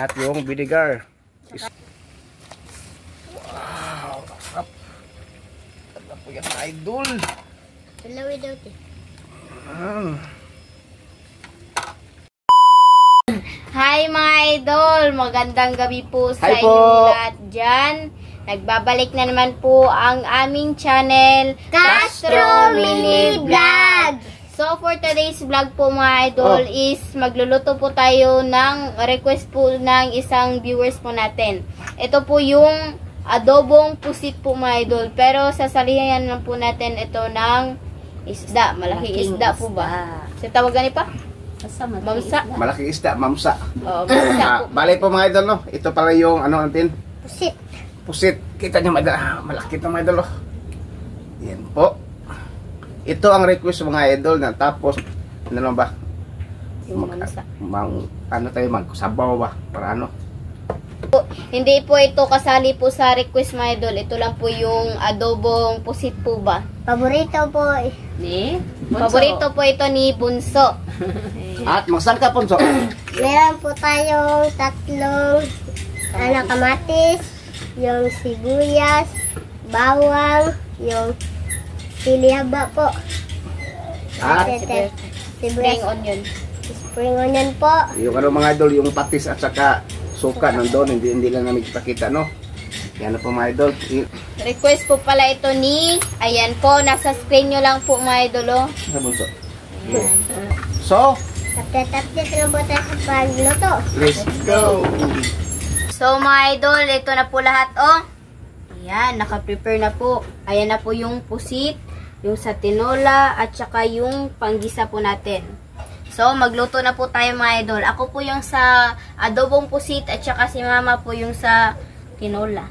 At yung vinegar. Wow, sarap. Sarap po yan, idol. Dalawi daw ti. Hi mga idol, magandang gabi po sa inyong lahat dyan. Nagbabalik na naman po ang aming channel, Castro Mini Vlog. So for today's vlog po mga idol is magluluto po tayo ng request po ng isang viewers po natin. Ito po yung adobong pusit po mga idol. Pero sasalihan lang po natin ito ng isda. Malaking isda po ba? Sa tawagan pa? Mamsa. Malaking isda, mamsa. Oo, mamsa po. Balik po mga idol, no? Ito pala yung ano natin? Pusit. Pusit. Kita nyo, malaki ito mga idol, no? Yan po. Ito ang request mga idol na tapos, ano lang ba? Yung mamsa. Ano tayo, magsabaw ba? Para ano? Hindi po ito kasali po sa request mga idol. Ito lang po yung adobong pusit po ba? Paborito po Ni? Paborito po ito ni Bunso. At magsang ka, Ponso. meron po tayong tatlong kamatis, yung sibuyas, bawang, yung sili haba po. At Spring Sibuyas, onion. spring onion po. yung ano mga idol, yung patis at saka suka nandun, hindi lang namin ipakita, no? Yan na po mga idol. Request po pala ito ni, ayan po, nasa screen nyo lang po mga idol. Sa Bunso. So, Tapit-tapit na po tayo sa pagluto. let's go! So mga idol, ito na po lahat Ayan, naka-prepare na po. Ayan na po yung pusit, yung sa tinola, at saka yung panggisa po natin. So, magluto na po tayo mga idol. Ako po yung sa adobong pusit, at saka si mama po yung sa tinola.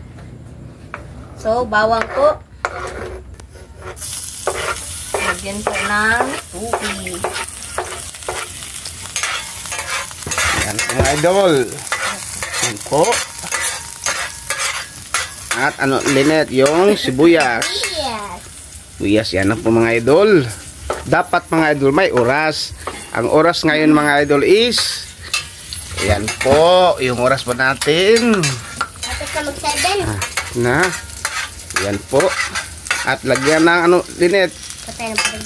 So, bawang po. Lagyan po ng tubig. Yan po mga idol. Yan po. At ano, Linet, yung sibuyas. Yes. Sibuyas, yan na po mga idol. Dapat mga idol, may oras. Ang oras ngayon mga idol is, yan po, yung oras po natin. Tapos ka mag-7. Na, yan po. At lagyan ng ano, Linet, Patay na po rin.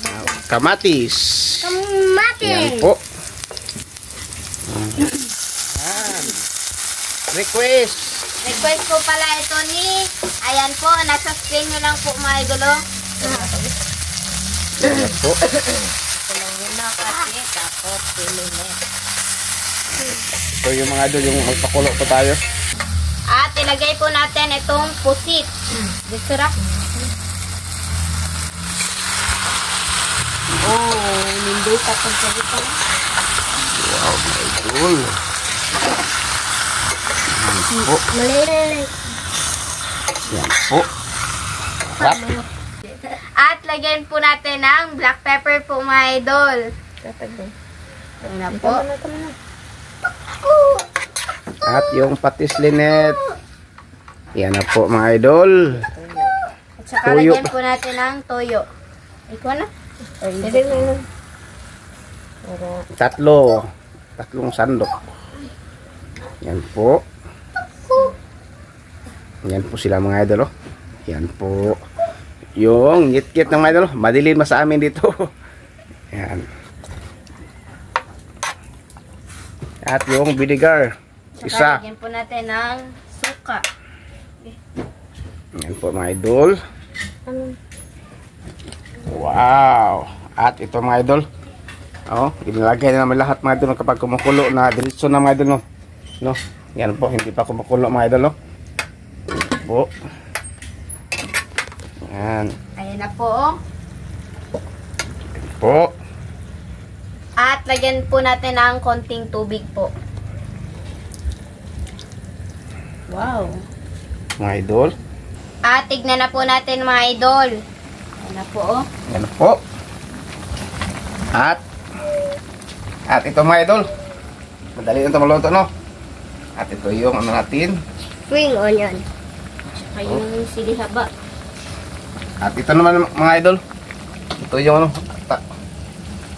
kamatis. Kamatis. Yan po. Yan. Request. Request po pala ito ni, ayan po, nasa screen nyo lang po mga idolo. Yan po. Tulungin na kasi, tapos pinunin. So yung mga idol, yung magpakulo po tayo. At ilagay po natin itong pusit. Disura. Oh, hindi ka pang dito. Wow, mga idol. Yan po. Maliit. Yan po. Sarap. At lagyan po natin ng black pepper po mga idol. Ito na po. At yung patis, Linet. Yan na po mga idol. At saka Toyo. lagyan po natin ng toyo. Ikaw na. Tatlong sandok. Yan po. Yan po sila mga idol. Yan po. Yung ngit-ngit ng mga idol. Madilim sa amin dito. Yan. At yung vinegar. Isa. Lagyan po natin ng suka. Yan po mga idol. Wow. At ito mga idol. Inilagay na naman lahat mga idol kapag kumukulo na diretso na mga idol, no. No. Yan po, hindi pa kumukulo mga idol, no. Po. Yan. Ayan na po. Po. At lagyan po natin ng konting tubig po. Wow. Mga idol. At tignan na po natin mga idol. Ayan na po. Yan po. At ito mga idol. Madali na ito maluto, no. At ito yung ano natin. Spring onion. Saka yung sili haba. At ito naman mga idol. Ito yung ano.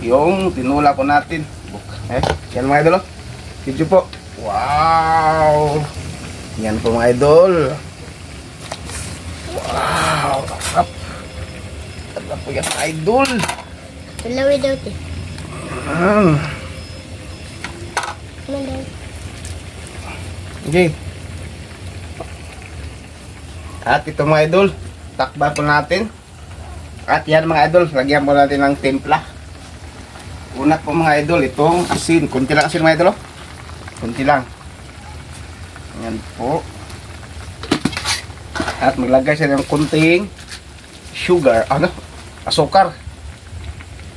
Yung tinula ko natin. Yan mga idol. Video po. Wow! Yan po mga idol. Wow! Sarap. Sarap po yan idol. Tulawin daw ito. Mm. Okay. At ito mga idol, takpan po natin. At yan mga idol, lagyan po natin ng timpla. Una po mga idol, itong asin. Kunti lang asin mga idol. Oh. Kunti lang. Yan po. At maglagay siya ng kunting sugar. Ano? Asukar.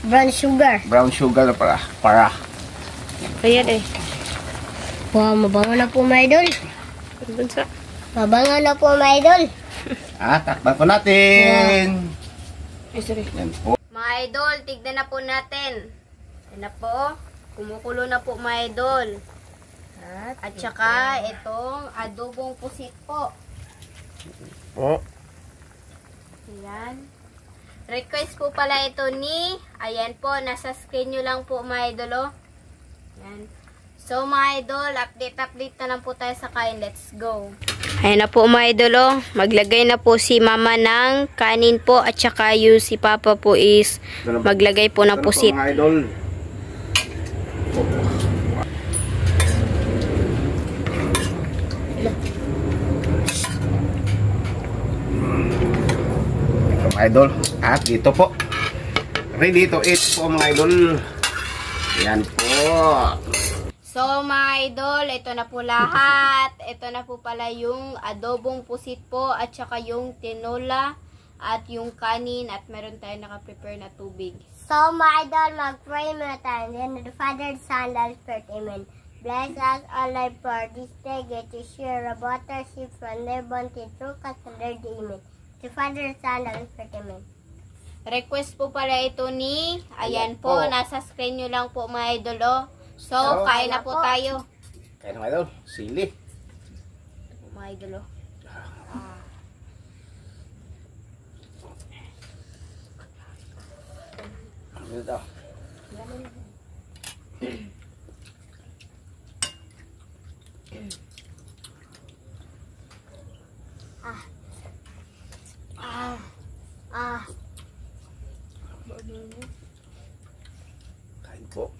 Brown sugar. Brown sugar na para. Ayan eh. Wow, mabango na po mga idol. Bunso. Mabango na po mga idol. At takpan po natin. Ay, sorry. Yan po. Mga idol, tignan na po natin. Yan na po. Kumukulo na po mga idol. At saka itong adobong pusit po. Po. Ayan. Request po pala ito ni, ayan po, nasa screen nyo lang po mga idol, oh. Ayan. So mga idol, update na lang po tayo sa kain. Let's go. Ayan na po mga idol, oh. Maglagay na po si mama ng kanin po at saka yung si papa po is maglagay po ng pusit. Mga idol. Mga idol. At dito po. Ready to eat po mga idol. Yan po. So mga idol, ito na po lahat. Ito na po pala yung adobong pusit po at saka yung tinola at yung kanin at meron tayo naka-prepare na tubig. So mga idol, mag-pray muna tayo. Then the Father, Son, and Spirit. Amen. Bless us all for this day. Get to share a water ship from their bounty through Catholic. Amen. The Father, Son, and Spirit. Amen. Request po pala ito ni, ayan po, nasa screen nyo lang po mga idol, oh. So, kain na po tayo. Kain na mga idol. Sili. Mga idol, oh. Dito. Kain po.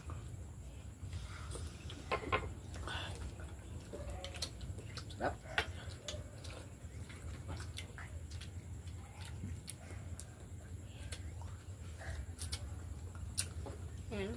Sarap. Ayan.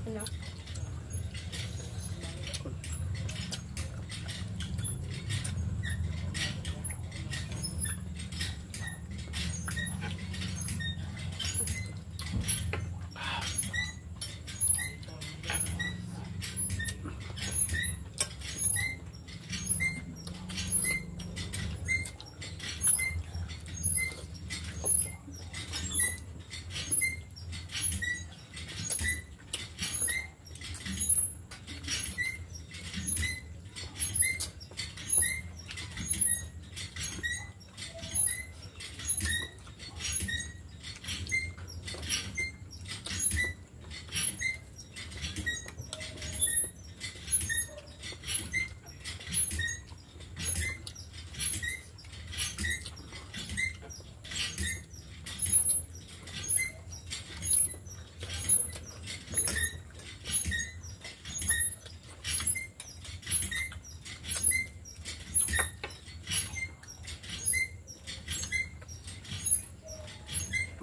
Ano?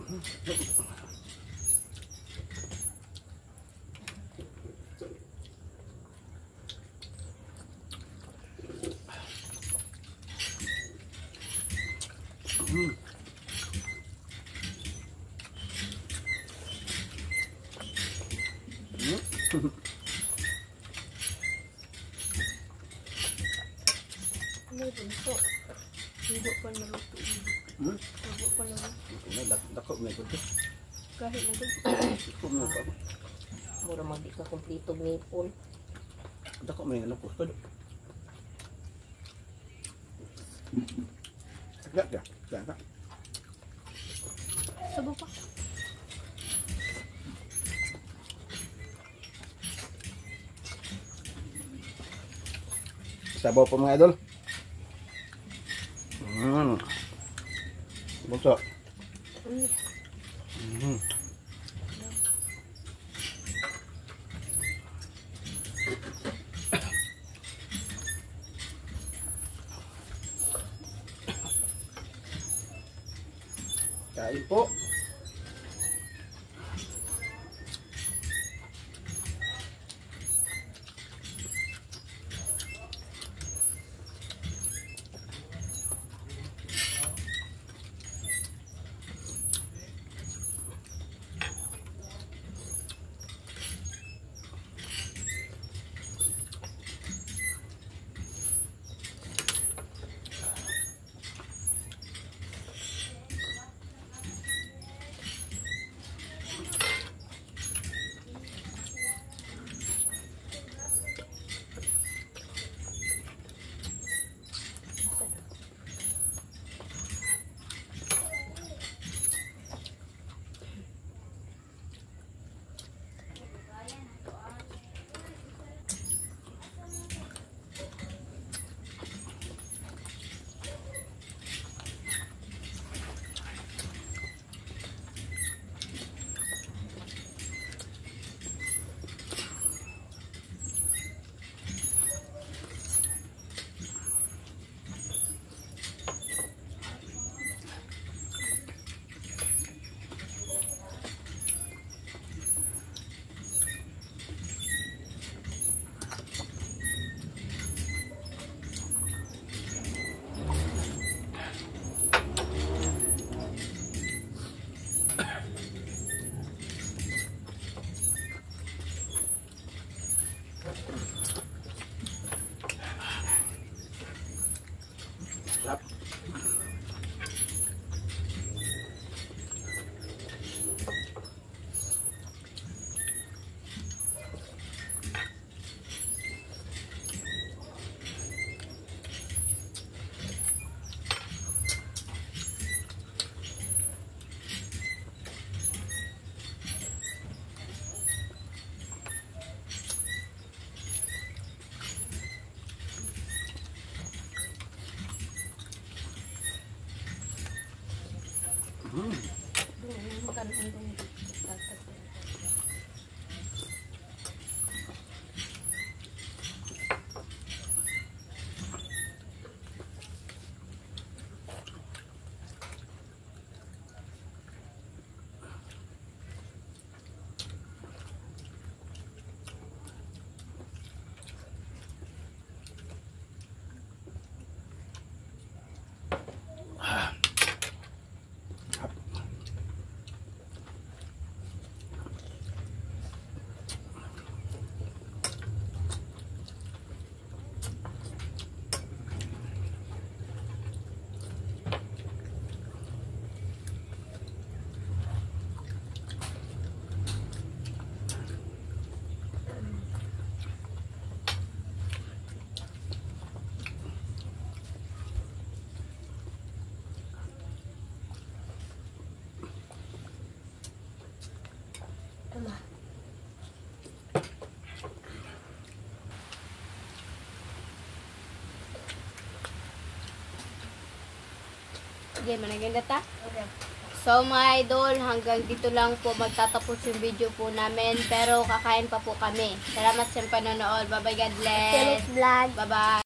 May bunso. Hindi pa naluto. Hindi pa naluto. Dako may kunti. Kahit na doon. Dako mo pa. Mura magdi ka kompleto maple. Dako may ano ko. Saglit ya. Saglit. Sabo pa. Sabaw po mga idol. Bunso. Kain po. Sige, managanda ta? Okay. So mga idol, hanggang dito lang po magtatapos yung video po namin. Pero kakain pa po kami. Salamat sa panonood. Bye bye, God bless. Vlog. Bye bye.